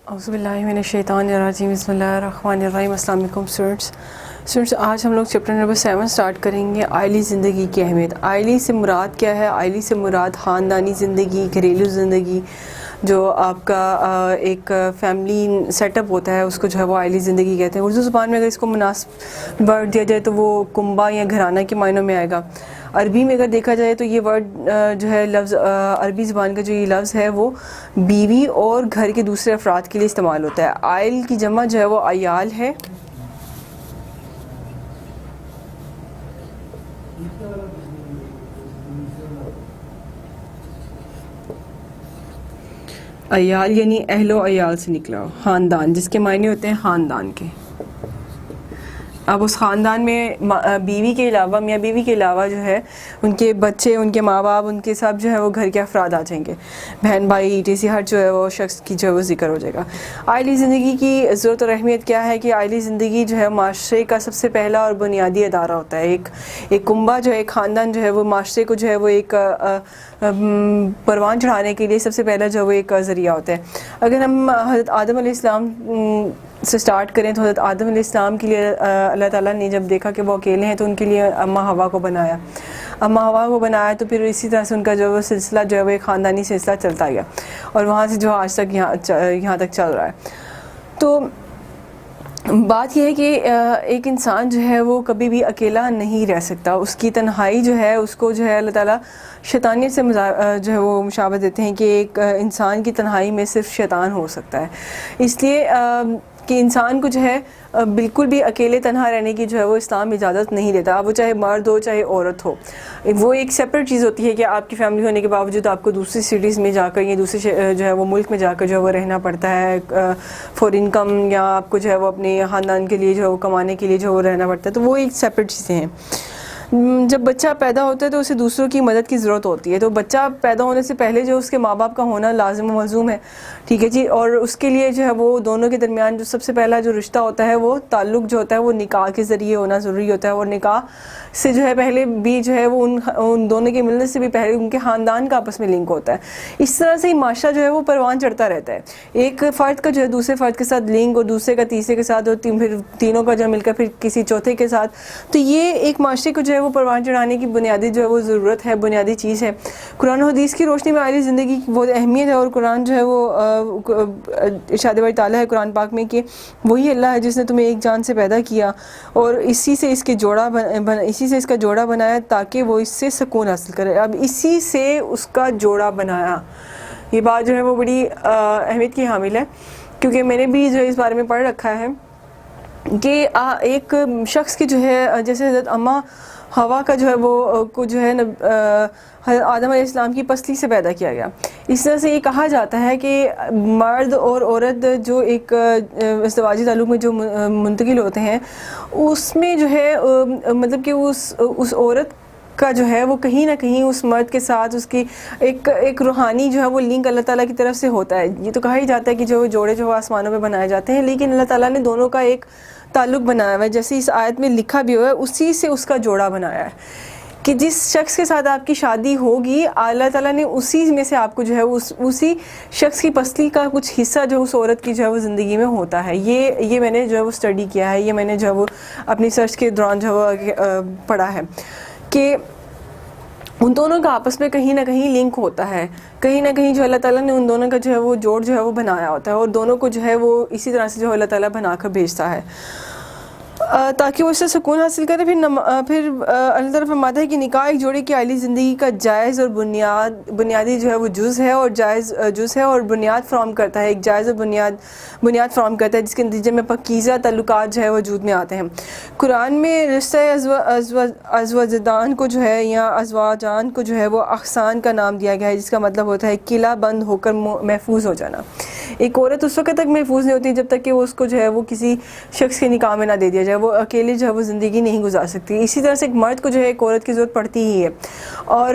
اعوذ باللہ من الشیطان الرجیم بسم اللہ الرحمن الرحیم۔ السلام علیکم اسٹوڈنٹس، آج ہم لوگ چیپٹر نمبر 7 سٹارٹ کریں گے، آئلی زندگی کی اہمیت۔ آئلی سے مراد کیا ہے؟ آئلی سے مراد خاندانی زندگی، گھریلو زندگی، جو آپ کا ایک فیملی سیٹ اپ ہوتا ہے اس کو جو ہے وہ آئلی زندگی کہتے ہیں۔ اردو زبان میں اگر اس کو مناسب ورڈ دیا جائے تو وہ کنبہ یا گھرانہ کے معنوں میں آئے گا۔ عربی میں اگر دیکھا جائے تو یہ ورڈ جو ہے لفظ عربی زبان کا جو یہ لفظ ہے وہ بیوی اور گھر کے دوسرے افراد کے لیے استعمال ہوتا ہے۔ آئل کی جمع جو ہے وہ عیال ہے۔ عیال یعنی اہل و عیال سے نکلا خاندان، جس کے معنی ہوتے ہیں خاندان کے۔ اب اس خاندان میں بیوی کے علاوہ، میاں بیوی کے علاوہ جو ہے ان کے بچے، ان کے ماں باپ، ان کے سب جو ہے وہ گھر کے افراد آ جائیں گے، بہن بھائی ETC ہر جو ہے وہ شخص کی جو ہے وہ ذکر ہو جائے گا۔ آئلی زندگی کی ضرورت اور اہمیت کیا ہے کہ آئلی زندگی جو ہے معاشرے کا سب سے پہلا اور بنیادی ادارہ ہوتا ہے۔ ایک کنبہ جو ہے، ایک خاندان جو ہے وہ معاشرے کو جو ہے وہ ایک پروان چڑھانے کے لیے سب سے پہلا جو ہے وہ ایک ذریعہ ہوتا ہے۔ اگر ہم حضرت آدم علیہ السلام سے سٹارٹ کریں تو حضرت آدم علیہ السلام کے لیے اللہ تعالیٰ نے جب دیکھا کہ وہ اکیلے ہیں تو ان کے لیے اماں ہوا کو بنایا۔ اماں ہوا کو بنایا تو پھر اسی طرح سے ان کا جو وہ سلسلہ جو ہے وہ ایک خاندانی سلسلہ چلتا گیا، اور وہاں سے جو آج تک یہاں تک چل رہا ہے۔ تو بات یہ ہے کہ ایک انسان جو ہے وہ کبھی بھی اکیلا نہیں رہ سکتا۔ اس کی تنہائی جو ہے اس کو جو ہے اللہ تعالیٰ شیطانیت سے جو ہے وہ مشابہت دیتے ہیں کہ ایک انسان کی تنہائی میں صرف شیطان ہو سکتا ہے۔ اس لیے کہ انسان کو جو ہے بالکل بھی اکیلے تنہا رہنے کی جو ہے وہ اسلام اجازت نہیں دیتا، اب وہ چاہے مرد ہو چاہے عورت ہو۔ وہ ایک سیپریٹ چیز ہوتی ہے کہ آپ کی فیملی ہونے کے باوجود آپ کو دوسری سٹیز میں جا کر یا دوسرے جو ہے وہ ملک میں جا کر جو ہے وہ رہنا پڑتا ہے فور انکم، یا آپ کو جو ہے وہ اپنے خاندان کے لیے جو ہے وہ کمانے کے لیے جو ہے وہ رہنا پڑتا ہے، تو وہ ایک سیپریٹ چیزیں ہیں۔ جب بچہ پیدا ہوتا ہے تو اسے دوسروں کی مدد کی ضرورت ہوتی ہے، تو بچہ پیدا ہونے سے پہلے جو اس کے ماں باپ کا ہونا لازم و ملزوم ہے، ٹھیک ہے جی، اور اس کے لیے جو ہے وہ دونوں کے درمیان جو سب سے پہلا جو رشتہ ہوتا ہے وہ تعلق جو ہوتا ہے وہ نکاح کے ذریعے ہونا ضروری ہوتا ہے، اور نکاح سے جو ہے پہلے بھی جو ہے وہ ان دونوں کے ملنے سے بھی پہلے ان کے خاندان کا آپس میں لنک ہوتا ہے۔ اس طرح سے ہی معاشرہ جو ہے وہ پروان چڑھتا رہتا ہے، ایک فرد کا جو ہے دوسرے فرد کے ساتھ لنک، اور دوسرے کا تیسرے کے ساتھ، اور پھر تینوں کا جو مل کر پھر کسی چوتھے کے ساتھ، تو یہ ایک معاشرے کو جو ہے وہ پروان چڑھانے کی بنیادی جو ہے وہ ضرورت ہے، بنیادی چیز ہے۔ قرآن و حدیث کی روشنی میں آئلی زندگی کی بہت اہمیت ہے، اور قرآن جو ہے وہ ارشاد باری تعالیٰ ہے قرآن پاک میں کہ وہی اللہ ہے جس نے تمہیں ایک جان سے پیدا کیا اور اسی سے اس کا جوڑا بنایا تاکہ وہ اس سے سکون حاصل کرے۔ اب اسی سے اس کا جوڑا بنایا، یہ بات جو ہے وہ بڑی اہمیت کی حامل ہے، کیونکہ میں نے بھی جو ہے اس بارے میں پڑھ رکھا ہے کہ ایک شخص کی جو ہے جیسے حضرت اماں ہوا کا جو ہے وہ کو جو ہے حضرت آدم علیہ السلام کی پسلی سے پیدا کیا گیا۔ اس طرح سے یہ کہا جاتا ہے کہ مرد اور عورت جو ایک ازدواجی تعلق میں جو منتقل ہوتے ہیں، اس میں جو ہے مطلب کہ اس عورت کا جو ہے وہ کہیں نہ کہیں اس مرد کے ساتھ اس کی ایک روحانی جو ہے وہ لنک اللہ تعالیٰ کی طرف سے ہوتا ہے۔ یہ تو کہا ہی جاتا ہے کہ جو جوڑے جو آسمانوں پہ بنائے جاتے ہیں، لیکن اللہ تعالیٰ نے دونوں کا ایک تعلق بنایا ہوا ہے، جیسے اس آیت میں لکھا بھی ہوا ہے، اسی سے اس کا جوڑا بنایا ہے کہ جس شخص کے ساتھ آپ کی شادی ہوگی اللہ تعالیٰ نے اسی میں سے آپ کو جو ہے اسی شخص کی پسلی کا کچھ حصہ جو اس عورت کی جو ہے وہ زندگی میں ہوتا ہے۔ یہ میں نے جو ہے وہ اسٹڈی کیا ہے، یہ میں نے جو ہے وہ اپنی سرچ کے دوران جو ہے وہ پڑھا ہے کہ ان دونوں کا آپس میں کہیں نہ کہیں لنک ہوتا ہے، کہیں نہ کہیں جو اللہ تعالیٰ نے ان دونوں کا جو ہے وہ جوڑ جو ہے وہ بنایا ہوتا ہے، اور دونوں کو جو ہے وہ اسی طرح سے جو اللہ تعالیٰ بنا کر بھیجتا ہے تاکہ وہ اس سے سکون حاصل کرے۔ پھر اللہ تعالیٰ فرماتا ہے کہ نکاح ایک جوڑے کی آئلی زندگی کا جائز اور بنیادی جو ہے وہ جز ہے، اور جائز جز ہے اور بنیاد فراہم کرتا ہے، ایک جائز اور بنیاد فراہم کرتا ہے جس کے نتیجے میں پاکیزہ تعلقات جو ہے وجود میں آتے ہیں۔ قرآن میں رشتہ ازواجدان کو جو ہے یا ازواجان کو جو ہے وہ احسان کا نام دیا گیا ہے، جس کا مطلب ہوتا ہے قلعہ بند ہو کر محفوظ ہو جانا۔ ایک عورت اس وقت تک محفوظ نہیں ہوتی جب تک کہ وہ اس کو جو ہے وہ کسی شخص کے نکاح میں نہ دے دیا جائے، وہ اکیلے جو ہے وہ زندگی نہیں گزار سکتی۔ اسی طرح سے ایک مرد کو جو ہے ایک عورت کی ضرورت پڑتی ہی ہے، اور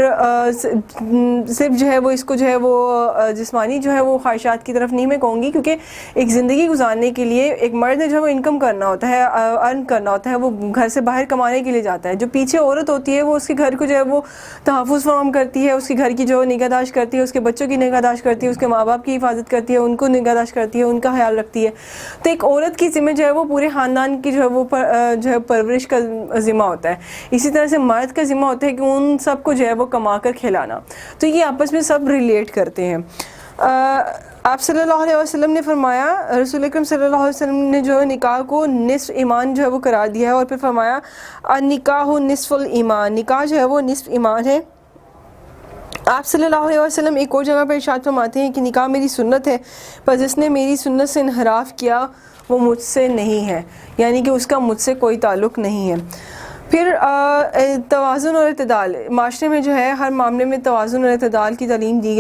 صرف جو ہے وہ اس کو جو ہے وہ جسمانی جو ہے وہ خواہشات کی طرف نہیں میں کہوں گی، کیونکہ ایک زندگی گزارنے کے لیے ایک مرد نے جو ہے وہ انکم کرنا ہوتا ہے، ارن کرنا ہوتا ہے، وہ گھر سے باہر کمانے کے لیے جاتا ہے۔ جو پیچھے عورت ہوتی ہے وہ اس کے گھر کو جو ہے وہ تحفظ فراہم کرتی ہے، اس کے گھر کی جو نگہداشت کرتی ہے، اس کے بچوں کی نگہداشت کرتی ہے، اس کے ماں باپ کی حفاظت کرتی ہے، ان کو نگہداشت کرتی ہے, ان کا خیال رکھتی ہے. تو ایک عورت کی ذمہ جو ہے وہ پورے خاندان کی جو ہے وہ جو ہے پرورش کا ذمہ ہوتا ہے. اسی طرح سے مرد کا ذمہ ہوتا ہے کہ ان سب کو جو ہے وہ کما کر کھلانا. تو یہ آپس میں سب ریلیٹ کرتے ہیں. آپ صلی اللہ علیہ وسلم نے فرمایا, رسول اکرم صلی اللہ علیہ وسلم نے جو ہے نکاح کو نصف ایمان جو ہے وہ قرار دیا ہے, اور پھر فرمایا النکاح نصف الایمان, نکاح جو ہے وہ نصف ایمان ہے. آپ صلی اللہ علیہ وسلم ایک اور جگہ پر ارشاد فرماتے ہیں کہ نکاح میری سنت ہے, پر جس نے میری سنت سے انحراف کیا وہ مجھ سے نہیں ہے, یعنی کہ اس کا مجھ سے کوئی تعلق نہیں ہے. پھر توازن اور اعتدال, معاشرے میں جو ہے ہر معاملے میں توازن اور اعتدال کی تعلیم دی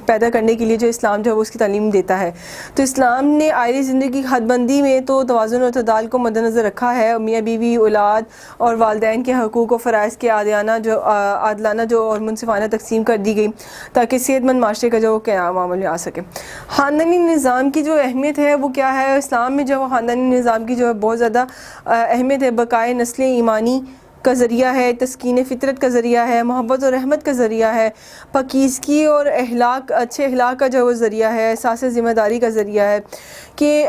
پیدا کرنے کے لیے جو اسلام جو ہے وہ اس کی تعلیم دیتا ہے. تو اسلام نے آئلی زندگی کی حد بندی میں تو توازن اور اعتدال کو مد نظر رکھا ہے. میاں بیوی, اولاد اور والدین کے حقوق و فرائض کے عادلانہ جو اور منصفانہ تقسیم کر دی گئی تاکہ صحت مند معاشرے کا جو قیام عمل میں آ سکے. خاندانی نظام کی جو اہمیت ہے وہ کیا ہے؟ اسلام میں جو خاندانی نظام کی جو ہے بہت زیادہ اہمیت ہے. بقائے نسل ایمانی کا ذریعہ ہے, تسکین فطرت کا ذریعہ ہے, محبت اور رحمت کا ذریعہ ہے, پاکیزگی اور اچھے اخلاق کا جو وہ ذریعہ ہے, احساس ذمہ داری کا ذریعہ ہے. کہ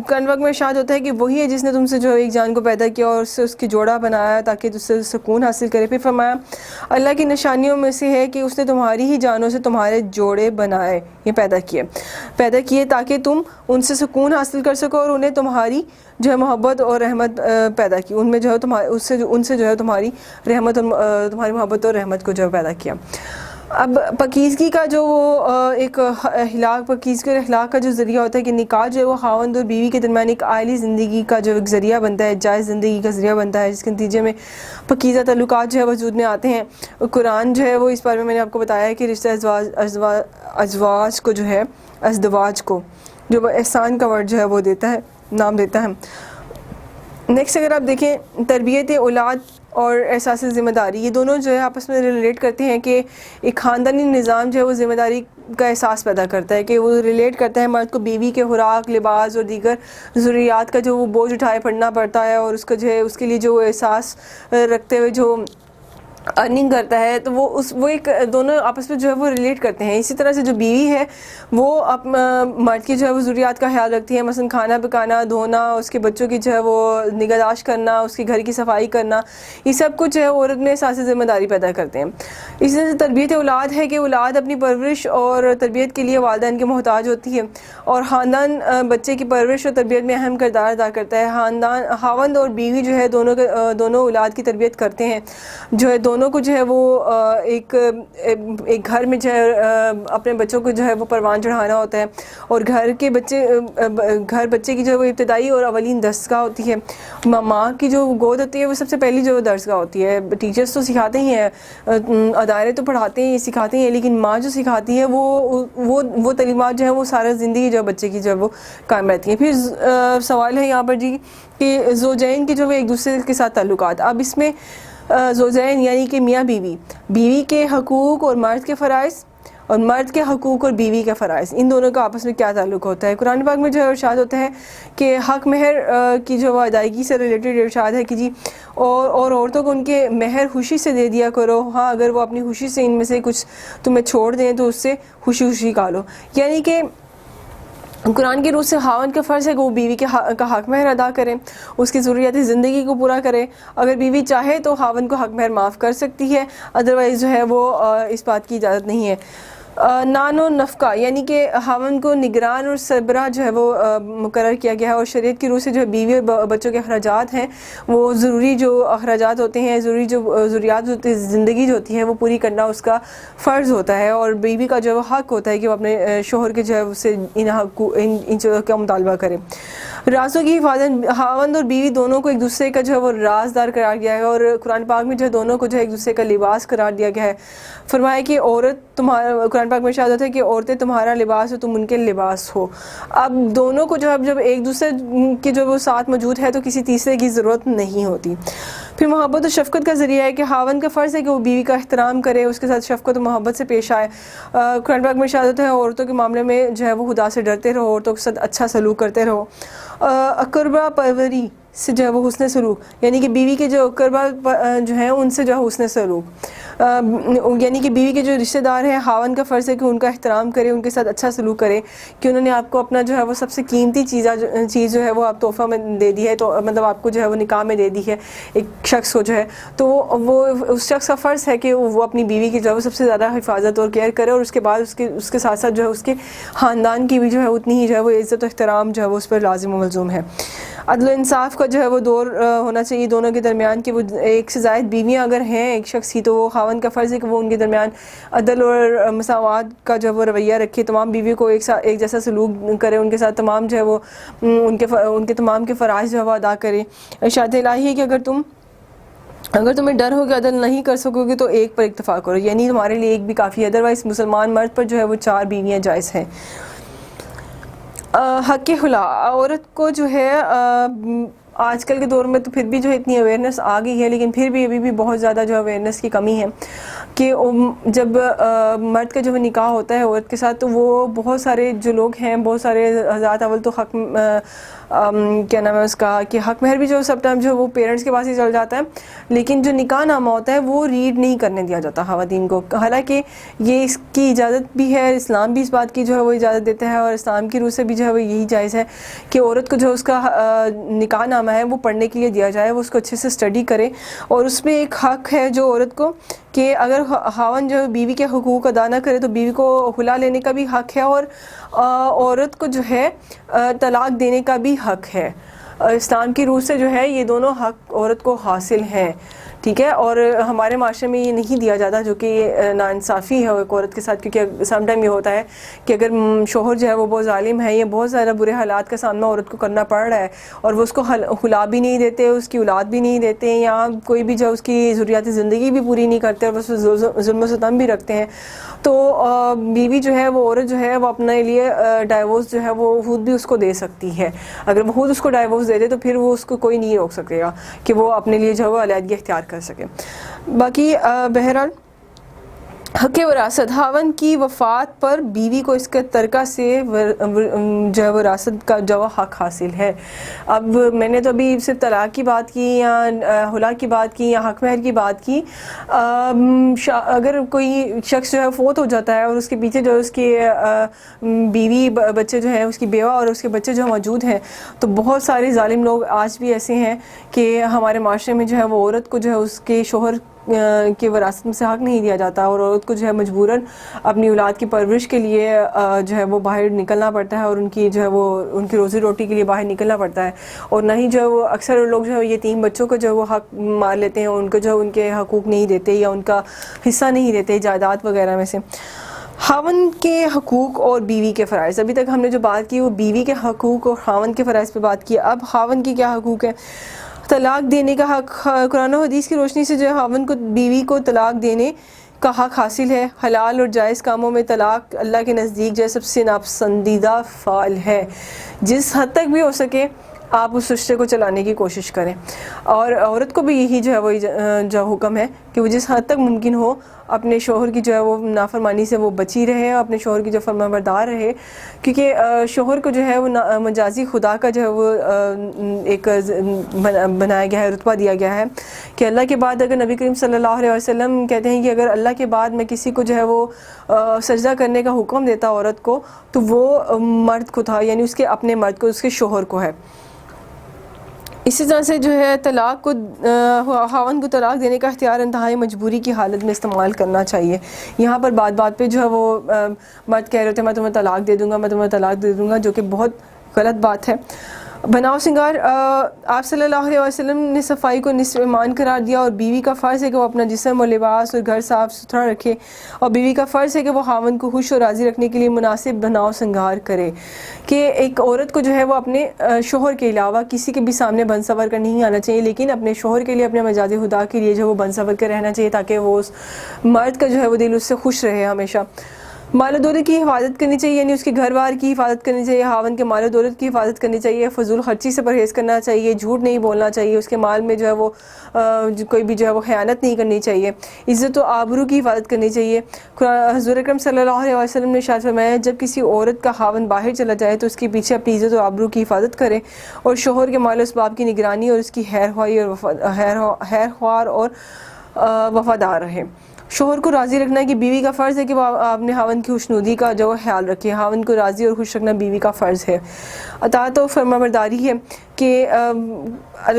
قرآن پاک میں ارشاد ہوتا ہے کہ وہی ہے جس نے تم سے جو ایک جان کو پیدا کیا اور اس کی جوڑا بنایا تاکہ اس سے سکون حاصل کرے. پھر فرمایا اللہ کی نشانیوں میں سے ہے کہ اس نے تمہاری ہی جانوں سے تمہارے جوڑے بنائے, یہ پیدا کیے تاکہ تم ان سے سکون حاصل کر سکو, اور انہیں تمہاری جو ہے محبت اور رحمت پیدا کی, ان میں جو ہے ان سے جو ہے تمہاری رحمت اور تمہاری محبت اور رحمت کو جو ہے پیدا کیا. اب پاکیزگی کا جو ایک پاکیزگی اور اخلاق کا جو ذریعہ ہوتا ہے کہ نکاح جو ہے وہ خاوند اور بیوی کے درمیان ایک عائلی زندگی کا جو ایک ذریعہ بنتا ہے, جائز زندگی کا ذریعہ بنتا ہے, جس کے نتیجے میں پاکیزہ تعلقات جو ہے وجود میں آتے ہیں. قرآن جو ہے وہ اس بارے میں نے آپ کو بتایا ہے کہ رشتہ ازواج کو جو ہے ازدواج کو جو وہ احسان کا ورڈ جو ہے وہ نام دیتا ہے. نیکسٹ اگر آپ دیکھیں تربیت اولاد اور احساس ذمہ داری, یہ دونوں جو ہے آپس میں ریلیٹ کرتے ہیں کہ ایک خاندانی نظام جو ہے وہ ذمہ داری کا احساس پیدا کرتا ہے, کہ وہ ریلیٹ کرتا ہے مرد کو بیوی کے خوراک, لباس اور دیگر ضروریات کا جو وہ بوجھ اٹھائے پڑنا پڑتا ہے, اور اس کو جو ہے اس کے لیے جو احساس رکھتے ہوئے جو ارننگ کرتا ہے, تو وہ ایک دونوں آپس میں جو ہے وہ ریلیٹ کرتے ہیں. اسی طرح سے جو بیوی ہے وہ مرد کی جو ہے وہ ضروریات کا خیال رکھتی ہے, مثلا کھانا پکانا, دھونا, اس کے بچوں کی جو ہے وہ نگہداشت کرنا, اس کے گھر کی صفائی کرنا, یہ سب کچھ جو ہے عورت میں احساس ذمہ داری پیدا کرتے ہیں. اسی طرح سے تربیت اولاد ہے کہ اولاد اپنی پرورش اور تربیت کے لیے والدین کے محتاج ہوتی ہے, اور خاندان بچے کی پرورش اور تربیت میں اہم کردار ادا کرتا ہے. خاوند اور بیوی جو ہے دونوں اولاد کی تربیت کرتے ہیں, جو ہے دونوں کو جو ہے وہ ایک گھر میں جو ہے اپنے بچوں کو جو ہے وہ پروان چڑھانا ہوتا ہے, اور گھر بچے کی جو ہے وہ ابتدائی اور اولین درسگاہ ہوتی ہے. ماں کی جو گود ہوتی ہے وہ سب سے پہلی جو درسگاہ ہوتی ہے. ٹیچرز تو سکھاتے ہی ہیں, ادارے تو پڑھاتے ہیں, سکھاتے ہیں, لیکن ماں جو سکھاتی ہے وہ تعلیمات جو ہے وہ سارا زندگی جو بچے کی جو ہے وہ قائم رہتی ہے. پھر سوال ہے یہاں پر جی کہ زوجین کے جو ہے ایک دوسرے کے ساتھ تعلقات. اب اس میں زوجین یعنی کہ میاں بیوی کے حقوق اور مرد کے فرائض, اور مرد کے حقوق اور بیوی کے فرائض, ان دونوں کا آپس میں کیا تعلق ہوتا ہے. قرآن پاک میں جو ہے ارشاد ہوتا ہے کہ حق مہر کی جو ادائیگی سے ریلیٹڈ ارشاد ہے کہ جی اور عورتوں کو ان کے مہر خوشی سے دے دیا کرو, ہاں اگر وہ اپنی خوشی سے ان میں سے کچھ تمہیں چھوڑ دیں تو اس سے خوشی کھا لو. یعنی کہ قرآن کی روح سے خاوند کا فرض ہے کہ وہ بیوی کا حق مہر ادا کرے, اس کی ضروریات زندگی کو پورا کرے. اگر بیوی چاہے تو خاوند کو حق مہر معاف کر سکتی ہے, ادروائز جو ہے وہ اس بات کی اجازت نہیں ہے. نان و نفقہ یعنی کہ خاوند کو نگران اور سربراہ جو ہے وہ مقرر کیا گیا ہے, اور شریعت کی روح سے جو ہے بیوی اور بچوں کے اخراجات ہیں وہ ضروری جو اخراجات ہوتے ہیں, ضروری جو ضروریات ہوتی ہے زندگی جو ہوتی ہے وہ پوری کرنا اس کا فرض ہوتا ہے, اور بیوی کا جو ہے وہ حق ہوتا ہے کہ وہ اپنے شوہر کے جو ہے اسے ان چیزوں کا مطالبہ کرے. رازوں کی حفاظت, خاوند اور بیوی دونوں کو ایک دوسرے کا جو ہے وہ رازدار قرار دیا ہے, اور قرآن پاک میں جو ہے دونوں کو جو ہے ایک دوسرے کا لباس قرار دیا گیا ہے. فرمایا کہ قرآن پاک میں ارشاد ہوتا ہے کہ عورتیں تمہارا لباس ہو, تم ان کے لباس ہو. اب دونوں کو جو ہے جب ایک دوسرے کے جو وہ ساتھ موجود ہے تو کسی تیسرے کی ضرورت نہیں ہوتی. پھر محبت و شفقت کا ذریعہ ہے کہ خاوند کا فرض ہے کہ وہ بیوی کا احترام کرے, اس کے ساتھ شفقت و محبت سے پیش آئے. قرآن پاک میں ارشاد ہوتا ہے عورتوں کے معاملے میں جو ہے وہ خدا سے ڈرتے رہو, عورتوں کے ساتھ اچھا سلوک کرتے رہو. اقربا پروری سے جو ہے وہ حسن سلوک, یعنی کہ بیوی کے جو اقربا جو ہیں ان سے جو ہے حسن سلوک. یعنی کہ بیوی کے جو رشتہ دار ہیں خاوند کا فرض ہے کہ ان کا احترام کرے، ان کے ساتھ اچھا سلوک کرے، کہ انہوں نے آپ کو اپنا جو ہے وہ سب سے قیمتی چیز جو ہے وہ آپ تحفہ میں دے دی ہے، تو مطلب آپ کو جو ہے وہ نکاح میں دے دی ہے ایک شخص کو جو ہے، تو وہ اس شخص کا فرض ہے کہ وہ اپنی بیوی کی جو ہے وہ سب سے زیادہ حفاظت اور کیئر کرے، اور اس کے بعد اس کے ساتھ ساتھ جو ہے اس کے خاندان کی بھی جو ہے اتنی ہی جو ہے وہ عزت و احترام جو ہے وہ اس پر لازم و ملزوم ہے۔ عدل و انصاف کا جو ہے وہ دور ہونا چاہیے دونوں کے درمیان، کہ وہ ایک سے زائد بیویاں اگر ہیں ایک شخص کی، تو وہ خاوند کا فرض ہے کہ وہ ان کے درمیان عدل اور مساوات کا جو ہے وہ رویہ رکھے، تمام بیویوں کو ایک جیسا سلوک کرے، ان کے ساتھ تمام جو ہے وہ ان کے تمام کے فرائض جو ہے وہ ادا کرے۔ ارشاد الہی ہے کہ اگر تمہیں ڈر ہو کہ عدل نہیں کر سکو گے تو ایک پر اکتفا کرو، یعنی تمہارے لیے ایک بھی کافی ہے، ادروائز مسلمان مرد پر جو ہے وہ 4 بیویاں جائز ہیں۔ حق خلا، عورت کو جو ہے آج کل کے دور میں تو پھر بھی جو ہے اتنی اویئرنیس آ گئی ہے، لیکن پھر بھی ابھی بھی بہت زیادہ جو اویئرنیس کی کمی ہے، کہ جب مرد کا جو نکاح ہوتا ہے عورت کے ساتھ، تو وہ بہت سارے جو لوگ ہیں، بہت سارے حضرات اول تو حق کیا نام ہے اس کا، کہ حق مہر بھی جو سب ٹائم جو وہ پیرنٹس کے پاس ہی چل جاتا ہے، لیکن جو نکاح نامہ ہوتا ہے وہ ریڈ نہیں کرنے دیا جاتا خواتین کو، حالانکہ یہ اس کی اجازت بھی ہے، اسلام بھی اس بات کی جو ہے وہ اجازت دیتا ہے، اور اسلام کی روح سے بھی جو ہے وہ یہی جائز ہے کہ عورت کو جو اس کا نکاح نامہ ہے وہ پڑھنے کے لیے دیا جائے، وہ اس کو اچھے سے اسٹڈی کرے، اور اس میں ایک حق ہے جو عورت کو، کہ اگر خاوند جو بیوی کے حقوق ادا نہ کرے تو بیوی کو خلا لینے کا بھی حق ہے، اور عورت کو جو ہے طلاق دینے کا بھی حق ہے۔ اسلام کی روح سے جو ہے یہ دونوں حق عورت کو حاصل ہیں، ٹھیک ہے، اور ہمارے معاشرے میں یہ نہیں دیا جاتا، جو کہ ناانصافی ہے ایک عورت کے ساتھ، کیونکہ سم ٹائم یہ ہوتا ہے کہ اگر شوہر جو ہے وہ بہت ظالم ہے، یا بہت زیادہ برے حالات کا سامنا عورت کو کرنا پڑ رہا ہے، اور وہ اس کو خلا بھی نہیں دیتے، اس کی اولاد بھی نہیں دیتے، یا کوئی بھی جو اس کی ضروریات زندگی بھی پوری نہیں کرتے، اور وہ ظلم و ستم بھی رکھتے ہیں، تو بیوی جو ہے وہ عورت جو ہے وہ اپنے لیے ڈائیورس جو ہے وہ خود بھی اس کو دے سکتی ہے۔ اگر وہ خود اس کو ڈائیورس دے دے تو پھر وہ اس کو کوئی نہیں روک سکے گا کہ وہ اپنے لیے جو ہے وہ علیحدگی اختیار کر سکے۔ باقی بہرحال حق وراثت، خاوند کی وفات پر بیوی کو اس کے ترکہ سے جو ہے وراثت کا جو حق حاصل ہے۔ اب میں نے تو ابھی صرف طلاق کی بات کی، یا خلا کی بات کی، یا حق مہر کی بات کی۔ اگر کوئی شخص جو ہے فوت ہو جاتا ہے اور اس کے پیچھے جو اس کی بیوی بچے جو ہیں، اس کی بیوہ اور اس کے بچے جو موجود ہیں، تو بہت سارے ظالم لوگ آج بھی ایسے ہیں کہ ہمارے معاشرے میں جو ہے وہ عورت کو جو ہے اس کے شوہر کی وراثت میں سے حق نہیں دیا جاتا، اور عورت کو جو ہے مجبوراً اپنی اولاد کی پرورش کے لیے جو ہے وہ باہر نکلنا پڑتا ہے، اور ان کی جو ہے وہ ان کی روزی روٹی کے لیے باہر نکلنا پڑتا ہے، اور نہ ہی جو ہے وہ اکثر لوگ جو ہے یتیم بچوں کو جو ہے وہ حق مار لیتے ہیں، ان کو جو ہے ان کے حقوق نہیں دیتے، یا ان کا حصہ نہیں دیتے جائیداد وغیرہ میں سے۔ خاوند کے حقوق اور بیوی کے فرائض، ابھی تک ہم نے جو بات کی وہ بیوی کے حقوق اور خاوند کے فرائض پہ بات کی، اب خاوند کی کیا حقوق ہے۔ طلاق دینے کا حق، قرآن و حدیث کی روشنی سے جو ہے خاوند کو بیوی کو طلاق دینے کا حق حاصل ہے۔ حلال اور جائز کاموں میں طلاق اللہ کے نزدیک جو ہے سب سے ناپسندیدہ فعل ہے، جس حد تک بھی ہو سکے آپ اس رشتے کو چلانے کی کوشش کریں، اور عورت کو بھی یہی جو ہے وہ جو حکم ہے کہ وہ جس حد تک ممکن ہو اپنے شوہر کی جو ہے وہ نافرمانی سے وہ بچی رہے، اپنے شوہر کی جو فرما بردار رہے، کیونکہ شوہر کو جو ہے وہ مجازی خدا کا جو ہے وہ ایک بنایا گیا ہے، رتبہ دیا گیا ہے، کہ اللہ کے بعد اگر نبی کریم صلی اللہ علیہ وسلم کہتے ہیں کہ اگر اللہ کے بعد میں کسی کو جو ہے وہ سجدہ کرنے کا حکم دیتا عورت کو، تو وہ مرد کو تھا، یعنی اس کے اپنے مرد کو، اس کے شوہر کو ہے۔ اسی طرح سے جو ہے طلاق کو، خاوند کو طلاق دینے کا اختیار انتہائی مجبوری کی حالت میں استعمال کرنا چاہیے۔ یہاں پر بات پہ جو ہے وہ مرد کہہ رہے تھے میں تمہیں طلاق دے دوں گا، میں تمہیں طلاق دے دوں گا، جو کہ بہت غلط بات ہے۔ بناؤ سنگار، آپ صلی اللہ علیہ وسلم نے صفائی کو نصف ایمان قرار دیا، اور بیوی کا فرض ہے کہ وہ اپنا جسم اور لباس اور گھر صاف ستھرا رکھے، اور بیوی کا فرض ہے کہ وہ خاوند کو خوش اور راضی رکھنے کے لیے مناسب بناؤ سنگار کرے، کہ ایک عورت کو جو ہے وہ اپنے شوہر کے علاوہ کسی کے بھی سامنے بن سور کر نہیں آنا چاہیے، لیکن اپنے شوہر کے لیے، اپنے مجاز خدا کے لیے جو وہ بن سور کر رہنا چاہیے، تاکہ وہ اس مرد کا جو ہے وہ دل اس سے خوش رہے ہمیشہ۔ مال و دولت کی حفاظت کرنی چاہیے، یعنی اس کے گھر بار کی حفاظت کرنی چاہیے، خاوند کے مال و دولت کی حفاظت کرنی چاہیے، فضول خرچی سے پرہیز کرنا چاہیے، جھوٹ نہیں بولنا چاہیے، اس کے مال میں جو ہے وہ کوئی بھی جو ہے وہ خیانت نہیں کرنی چاہیے، عزت و آبرو کی حفاظت کرنی چاہیے۔ حضور اکرم صلی اللہ علیہ وسلم نے ارشاد فرمایا جب کسی عورت کا خاوند باہر چلا جائے تو اس کے پیچھے اپنی عزت و آبرو کی حفاظت کرے، اور شوہر کے مال و اسباب کی نگرانی اور اس کی خیر خواہ اور وفادار رہے۔ شوہر کو راضی رکھنا کہ بیوی کا فرض ہے کہ وہ اپنے خاوند کی خوشنودی کا جو خیال رکھے. خاوند کو راضی اور خوش رکھنا بیوی کا فرض ہے. اطاعت و فرمانبرداری ہے کہ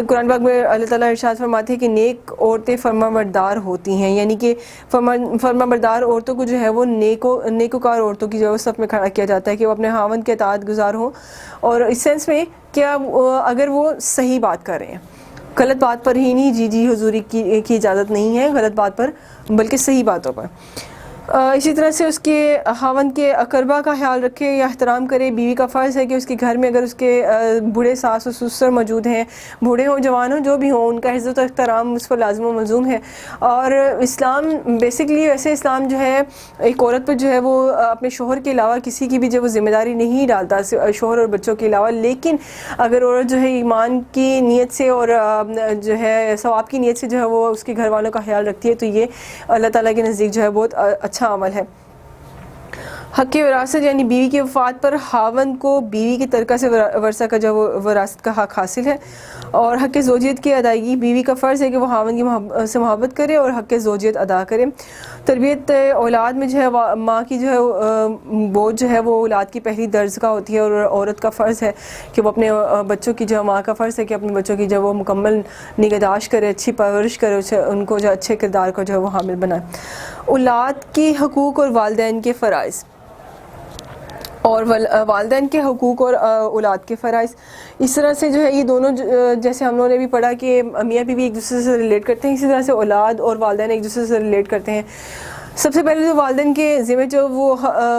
قرآن پاک میں اللہ تعالیٰ ارشاد فرماتے ہیں کہ نیک عورتیں فرمانبردار ہوتی ہیں, یعنی کہ فرمانبردار عورتوں کو جو ہے وہ نیکوکار عورتوں کی جو ہے وہ صف میں کھڑا کیا جاتا ہے کہ وہ اپنے خاوند کے اطاعت گزار ہوں, اور اس سینس میں کہ اگر وہ صحیح بات کر رہے ہیں, غلط بات پر ہی نہیں, جی حضوری کی اجازت نہیں ہے غلط بات پر, بلکہ صحیح باتوں پر. اسی طرح سے اس کے خاوند کے اقربا کا خیال رکھے یا احترام کرے. بیوی کا فرض ہے کہ اس کے گھر میں اگر اس کے بوڑھے ساس و سسر موجود ہیں, بوڑھے ہوں جوان ہوں جو بھی ہوں, ان کا عزت و احترام اس پر لازم و ملزوم ہے. اور اسلام بیسکلی ویسے اسلام جو ہے ایک عورت پر جو ہے وہ اپنے شوہر کے علاوہ کسی کی بھی جو وہ ذمہ داری نہیں ڈالتا شوہر اور بچوں کے علاوہ, لیکن اگر عورت جو ہے ایمان کی نیت سے اور جو ہے ثواب کی نیت سے جو ہے وہ اس کے گھر والوں کا خیال رکھتی ہے تو یہ اللہ تعالیٰ کے نزدیک جو ہے بہت اچھا عمل ہے. حق وراثت یعنی بیوی کی وفات پر خاوند کو بیوی کی ترکہ سے ورثہ کا جو وراثت کا حق حاصل ہے. اور حق زوجیت کی ادائیگی, بیوی کا فرض ہے کہ وہ خاوند کی سے محبت کرے اور حق زوجیت ادا کرے. تربیت اولاد میں جو ہے ماں کی جو ہے بوجھ جو ہے وہ اولاد کی پہلی درجہ کا ہوتی ہے, اور عورت کا فرض ہے کہ وہ اپنے بچوں کی جو ماں کا فرض ہے کہ اپنے بچوں کی جو وہ مکمل نگہداشت کرے, اچھی پرورش کرے, ان کو جو اچھے کردار کو جو ہے وہ حامل بنائے. اولاد کے حقوق اور والدین کے فرائض, اور والدین کے حقوق اور اولاد کے فرائض. اس طرح سے جو ہے یہ دونوں جیسے ہم لوگوں نے بھی پڑھا کہ میاں بیوی ایک دوسرے سے ریلیٹ کرتے ہیں, اسی طرح سے اولاد اور والدین ایک دوسرے سے ریلیٹ کرتے ہیں. سب سے پہلے جو والدین کے ذمہ جو وہ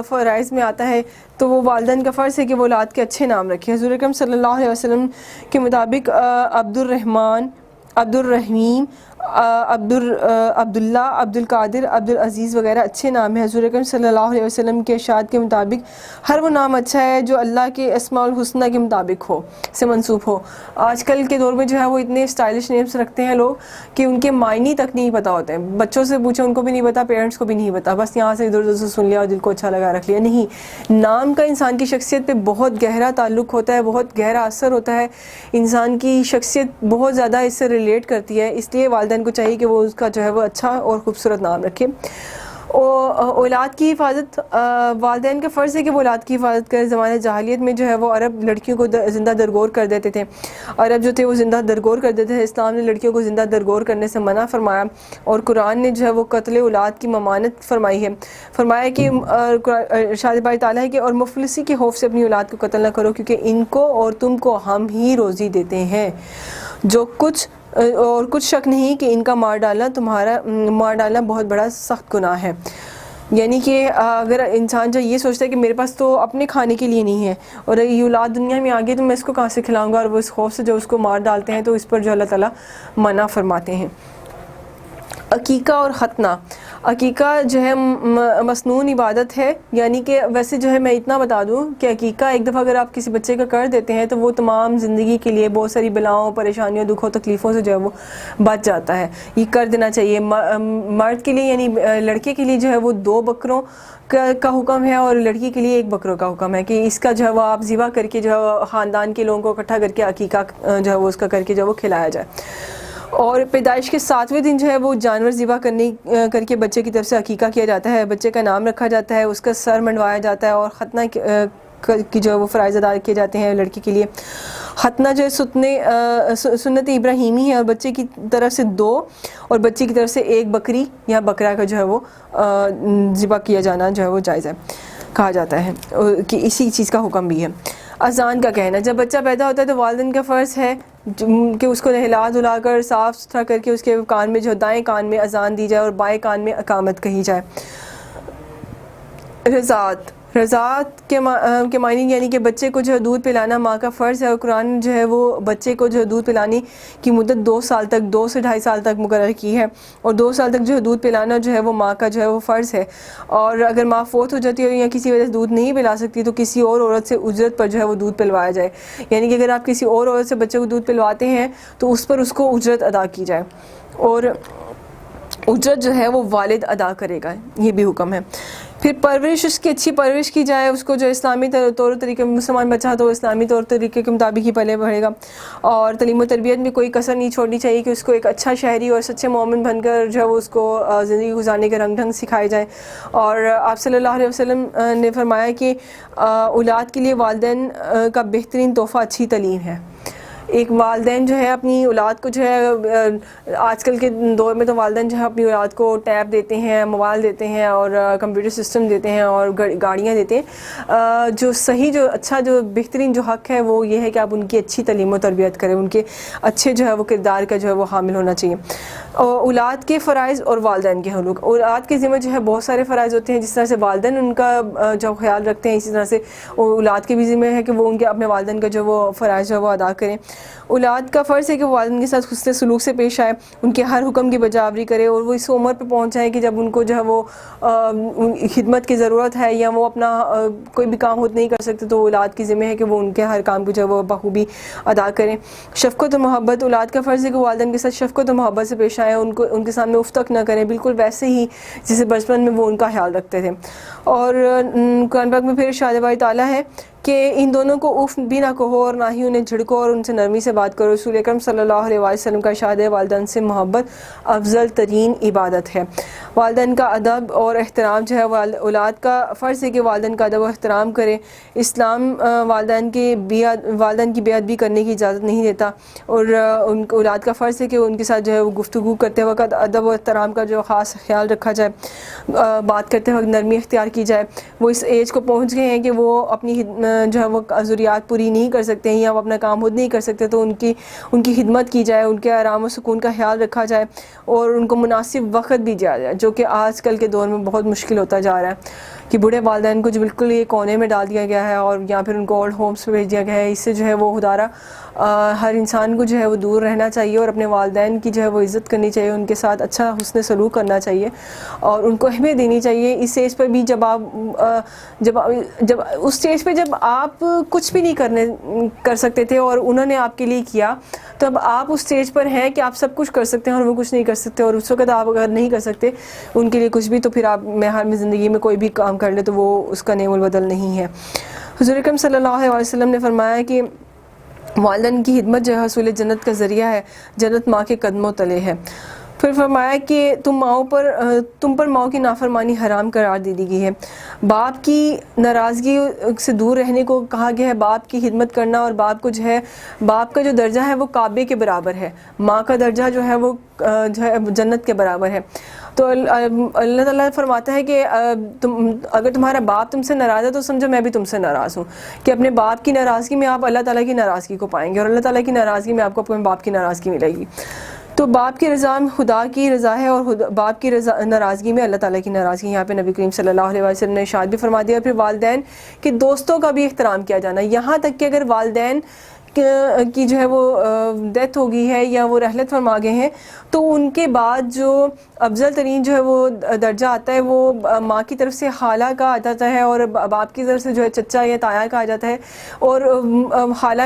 فرائض میں آتا ہے تو وہ والدین کا فرض ہے کہ وہ اولاد کے اچھے نام رکھیں. حضور اکرم صلی اللہ علیہ وسلم کے مطابق عبد الرحمن, عبد الرحیم, عبداللہ, عبد القادر, عبد العزیز وغیرہ اچھے نام ہیں. حضور اکرم صلی اللہ علیہ وسلم کے ارشاد کے مطابق ہر وہ نام اچھا ہے جو اللہ کے اسماء الحسنہ کے مطابق ہو, سے منسوب ہو. آج کل کے دور میں جو ہے وہ اتنے اسٹائلش نیمز رکھتے ہیں لوگ کہ ان کے معنی تک نہیں پتہ ہوتے ہیں. بچوں سے پوچھیں ان کو بھی نہیں پتا, پیرنٹس کو بھی نہیں پتا, بس یہاں سے ادھر ادھر سے سن لیا اور دل کو اچھا لگا رکھ لیا. نہیں, نام کا انسان کی شخصیت پہ بہت گہرا تعلق ہوتا ہے, بہت گہرا اثر ہوتا ہے. انسان کی شخصیت بہت زیادہ اس سے ریلیٹ کرتی ہے, اس لیے والدین کو چاہیے کہ وہ اس کا جو ہے وہ اچھا اور خوبصورت نام رکھے. اولاد کی حفاظت, والدین کا فرض ہے کہ وہ اولاد کی حفاظت کرے. زمانے جاہلیت میں جو ہے وہ عرب لڑکیوں کو زندہ درگور کر دیتے تھے. عرب جو تھے وہ زندہ درگور کر دیتے تھے. اسلام نے لڑکیوں کو زندہ درگور کرنے سے منع فرمایا, اور قرآن نے جو ہے وہ قتل اولاد کی ممانعت فرمائی ہے. فرمایا کہ ارشاد باری تعالیٰ ہے کہ اور مفلسی کے خوف سے اپنی اولاد کو قتل نہ کرو, کیونکہ ان کو اور تم کو ہم ہی روزی دیتے ہیں. اور کچھ شک نہیں کہ ان کا مار ڈالنا بہت بڑا سخت گناہ ہے. یعنی کہ اگر انسان جو یہ سوچتا ہے کہ میرے پاس تو اپنے کھانے کے لیے نہیں ہے اور یہ اولاد دنیا میں آ گئی تو میں اس کو کہاں سے کھلاؤں گا, اور وہ اس خوف سے جو اس کو مار ڈالتے ہیں تو اس پر جو اللہ تعالیٰ منع فرماتے ہیں. عقیقہ اور ختنہ, عقیقہ جو ہے مسنون عبادت ہے. یعنی کہ ویسے جو ہے میں اتنا بتا دوں کہ عقیقہ ایک دفعہ اگر آپ کسی بچے کا کر دیتے ہیں تو وہ تمام زندگی کے لیے بہت ساری بلاؤں, پریشانیوں, دکھوں, تکلیفوں سے جو ہے وہ بچ جاتا ہے. یہ کر دینا چاہیے. مرد کے لیے یعنی لڑکے کے لیے جو ہے وہ 2 بکروں کا حکم ہے, اور لڑکی کے لیے 1 بکروں کا حکم ہے کہ اس کا جو ہے وہ آپ ذبح کر کے جو ہے خاندان کے لوگوں کو اکٹھا کر کے عقیقہ جو ہے وہ اس کا کر کے جو ہے وہ کھلایا جائے. اور پیدائش کے 7ویں دن جو ہے وہ جانور ذبح کر کے بچے کی طرف سے عقیقہ کیا جاتا ہے. بچے کا نام رکھا جاتا ہے, اس کا سر منڈوایا جاتا ہے, اور ختنہ کی جو ہے وہ فرائض ادا کیے جاتے ہیں لڑکی کے لیے. ختنہ جو ہے سنت ابراہیمی ہے, اور بچے کی طرف سے 2 اور بچی کی طرف سے 1 بکری یا بکرا کا جو ہے وہ ذبح کیا جانا جو ہے وہ جائز ہے, کہا جاتا ہے کہ اسی چیز کا حکم بھی ہے. اذان کا کہنا, جب بچہ پیدا ہوتا ہے تو والدین کا فرض ہے کہ اس کو نہلا دھلا کر صاف ستھرا کر کے اس کے کان میں جو دائیں کان میں اذان دی جائے اور بائیں کان میں اقامت کہی جائے. رضاعت کے معنی یعنی کہ بچے کو جو ہے دودھ پلانا ماں کا فرض ہے, اور قرآن جو ہے وہ بچے کو جو ہے دودھ پلانے کی مدت 2 سال تک, 2 سے 2.5 سال تک مقرر کی ہے, اور 2 سال تک جو ہے دودھ پلانا جو ہے وہ ماں کا جو ہے وہ فرض ہے. اور اگر ماں فوت ہو جاتی ہے یا کسی وجہ سے دودھ نہیں پلا سکتی تو کسی اور عورت سے اجرت پر جو ہے وہ دودھ پلوایا جائے. یعنی کہ اگر آپ کسی اور عورت سے بچے کو دودھ پلواتے ہیں تو اس پر اس کو اجرت ادا کی جائے. اور اجرت جو ہے وہ والد ادا کرے گا، یہ بھی حکم ہے۔ پھر پرورش، اس کی اچھی پرورش کی جائے، اس کو جو اسلامی طور طریقے، مسلمان بچہ تو اسلامی طور طریقے کے مطابق ہی پلے بڑھے گا، اور تعلیم و تربیت میں کوئی کسر نہیں چھوڑنی چاہیے کہ اس کو ایک اچھا شہری اور سچے مومن بن کر جو ہے وہ اس کو زندگی گزارنے کے رنگ ڈھنگ سکھائے جائیں۔ اور آپ صلی اللہ علیہ وسلم نے فرمایا کہ اولاد کے لیے والدین کا بہترین تحفہ اچھی تعلیم ہے۔ ایک والدین جو ہے اپنی اولاد کو جو ہے، آج کل کے دور میں تو والدین جو ہے اپنی اولاد کو ٹیب دیتے ہیں، موبائل دیتے ہیں اور کمپیوٹر سسٹم دیتے ہیں اور گاڑیاں دیتے ہیں۔ جو صحیح، جو اچھا، جو بہترین جو حق ہے وہ یہ ہے کہ آپ ان کی اچھی تعلیم و تربیت کریں، ان کے اچھے جو ہے وہ کردار کا جو ہے وہ حامل ہونا چاہیے۔ اولاد کے فرائض اور والدین کے حقوق، اولاد کے ذمہ جو ہے بہت سارے فرائض ہوتے ہیں، جس طرح سے والدین ان کا جو خیال رکھتے ہیں، اسی طرح سے اولاد کے بھی ذمہ ہے کہ وہ ان کے اپنے والدین کا جو وہ فرائض جو ہے وہ ادا کریں۔ اولاد کا فرض ہے کہ وہ والدین کے ساتھ حسن سلوک سے پیش آئے، ان کے ہر حکم کی بجاوری کرے، اور وہ اس عمر پہ پہنچ جائیں کہ جب ان کو جو ہے وہ خدمت کی ضرورت ہے یا وہ اپنا کوئی بھی کام خود نہیں کر سکتے، تو اولاد کی ذمہ ہے کہ وہ ان کے ہر کام کو جو ہے وہ بخوبی ادا کریں۔ شفقت و محبت، اولاد کا فرض ہے کہ والدین کے ساتھ شفقت و محبت سے پیش آئیں، ان کے سامنے اف تک نہ کریں، بالکل ویسے ہی جسے بچپن میں وہ ان کا خیال رکھتے تھے۔ اور قرآن پاک میں پھر ارشاد باری تعالیٰ ہے کہ ان دونوں کو اف بھی نہ کہو اور نہ ہی انہیں جھڑکو اور ان سے نرمی سے بات کرو۔ رسول اکرم صلی اللہ علیہ وسلم کا ارشاد ہے، والدین سے محبت افضل ترین عبادت ہے۔ والدین کا ادب اور احترام جو ہے، اولاد کا فرض ہے کہ والدین کا ادب و احترام کرے۔ اسلام والدین کی بے ادبی کرنے کی اجازت نہیں دیتا، اور ان کو اولاد کا فرض ہے کہ ان کے ساتھ جو ہے وہ گفتگو کرتے وقت ادب و احترام کا جو خاص خیال رکھا جائے، بات کرتے وقت نرمی اختیار کی جائے۔ وہ اس ایج کو پہنچ گئے ہیں کہ وہ اپنی جو ہے وہ ضروریات پوری نہیں کر سکتے ہیں یا وہ اپنا کام خود نہیں کر سکتے، تو ان کی خدمت کی جائے، ان کے آرام و سکون کا خیال رکھا جائے اور ان کو مناسب وقت بھی دیا جائے، جو کہ آج کل کے دور میں بہت مشکل ہوتا جا رہا ہے کہ بوڑھے والدین کو جو بالکل یہ کونے میں ڈال دیا گیا ہے اور یا پھر ان کو اولڈ ہومس پہ بھیج دیا گیا ہے۔ اس سے جو ہے وہ خدارہ ہر انسان کو جو ہے وہ دور رہنا چاہیے اور اپنے والدین کی جو ہے وہ عزت کرنی چاہیے، ان کے ساتھ اچھا حسن سلوک کرنا چاہیے اور ان کو اہمیت دینی چاہیے۔ اس اسٹیج پر بھی جب اس اسٹیج پہ جب آپ کچھ بھی نہیں کر سکتے تھے اور انہوں نے آپ کے لیے کیا، تو اب آپ اس اسٹیج پر ہیں کہ آپ سب کچھ کر سکتے ہیں اور وہ کچھ نہیں کر سکتے، اور اس وقت آپ اگر نہیں کر سکتے ان کے لیے کچھ بھی، تو پھر آپ حال میں زندگی میں کوئی بھی کام کر لیں تو وہ اس کا نعم البدل نہیں ہے۔ حضور اکرم صلی اللہ علیہ وسلم نے فرمایا کہ والدین کی خدمت جو ہے حصول جنت کا ذریعہ ہے، جنت ماں کے قدموں تلے ہے۔ پھر فرمایا کہ تم پر ماؤں کی نافرمانی حرام قرار دے دی گئی ہے۔ باپ کی ناراضگی سے دور رہنے کو کہا گیا ہے، باپ کی خدمت کرنا، اور باپ کو جو ہے، باپ کا جو درجہ ہے وہ کعبے کے برابر ہے، ماں کا درجہ جو ہے وہ جو ہے جنت کے برابر ہے۔ تو اللہ تعالیٰ فرماتا ہے کہ اگر تمہارا باپ تم سے ناراض ہے تو سمجھو میں بھی تم سے ناراض ہوں، کہ اپنے باپ کی ناراضگی میں آپ اللہ تعالیٰ کی ناراضگی کو پائیں گے، اور اللہ تعالیٰ کی ناراضگی میں آپ کو اپنے باپ کی ناراضگی ملے گی۔ تو باپ کی رضا خدا کی رضا ہے، اور باپ کی ناراضگی میں اللہ تعالیٰ کی ناراضگی۔ یہاں پہ نبی کریم صلی اللہ علیہ وسلم نے ارشاد بھی فرما دیا۔ پھر والدین کے دوستوں کا بھی احترام کیا جانا، یہاں تک کہ اگر والدین کی جو ہے وہ ڈیتھ ہو گئی ہے یا وہ رحلت فرما گئے ہیں، تو ان کے بعد جو افضل ترین جو ہے وہ درجہ آتا ہے وہ ماں کی طرف سے خالہ کا آ جاتا ہے، اور باپ کی طرف سے جو ہے چچا یا تایا کا آ جاتا ہے، اور خالہ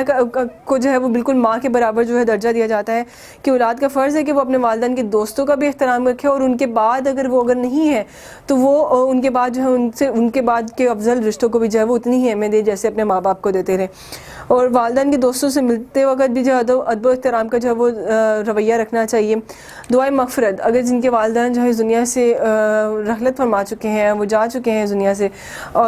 کو جو ہے وہ بالکل ماں کے برابر جو ہے درجہ دیا جاتا ہے۔ کہ اولاد کا فرض ہے کہ وہ اپنے والدین کے دوستوں کا بھی احترام رکھے، اور ان کے بعد اگر نہیں ہے تو وہ ان کے بعد جو ہے ان کے بعد کے افضل رشتوں کو بھی جو ہے وہ اتنی ہی اہمیت دے جیسے اپنے ماں باپ کو دیتے رہے۔ اور والدین کے دوستوں سے ملتے وقت بھی جو ادب و احترام کا جو ہے وہ رویہ رکھنا چاہیے۔ دعائے مغفرت، اگر جن کے والدین جو ہے دنیا سے رحلت فرما چکے ہیں، وہ جا چکے ہیں دنیا سے،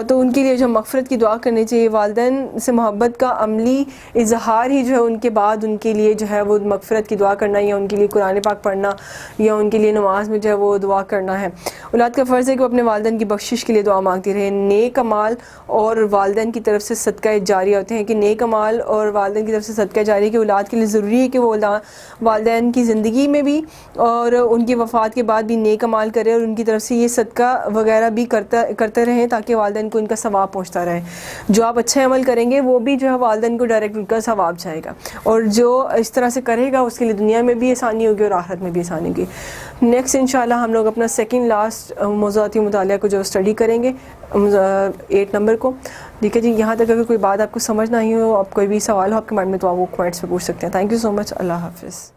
تو ان کے لیے جو مغفرت کی دعا کرنی چاہیے۔ والدین سے محبت کا عملی اظہار ہی جو ہے ان کے بعد ان کے لیے جو ہے وہ مغفرت کی دعا کرنا، یا ان کے لیے قرآن پاک پڑھنا، یا ان کے لیے نماز میں جو ہے وہ دعا کرنا ہے۔ اولاد کا فرض ہے کہ وہ اپنے والدین کی بخشش کے لیے دعا مانگتی رہے۔ نیک اعمال اور والدین کی طرف سے صدقہ جاریہ ہوتے ہیں، کہ نیک اعمال اور والدین کی طرف سے صدقہ جاریہ کہ اولاد کے لیے ضروری ہے کہ وہ والدین کی زندگی میں بھی اور ان کی وفات کے بعد بھی نیک اعمال کرے، اور ان کی طرف سے یہ صدقہ وغیرہ بھی کرتے رہیں تاکہ والدین کو ان کا ثواب پہنچتا رہے۔ جو آپ اچھے عمل کریں گے وہ بھی جو ہے والدین کو ڈائریکٹ ان کا ثواب جائے گا، اور جو اس طرح سے کرے گا اس کے لیے دنیا میں بھی آسانی ہوگی اور آخرت میں بھی آسانی ہوگی۔ نیکسٹ انشاءاللہ ہم لوگ اپنا سیکنڈ لاسٹ موضوعاتی مطالعہ کو جو اسٹڈی کریں گے 8 نمبر کو۔ ٹھیک ہے جی، یہاں تک اگر کوئی بات آپ کو سمجھ نہ آئی ہو، آپ کوئی بھی سوال ہو آپ کے مائنڈ میں، تو آپ وہ کمنٹس پہ پوچھ سکتے ہیں۔ تھینک یو سو مچ، اللہ حافظ۔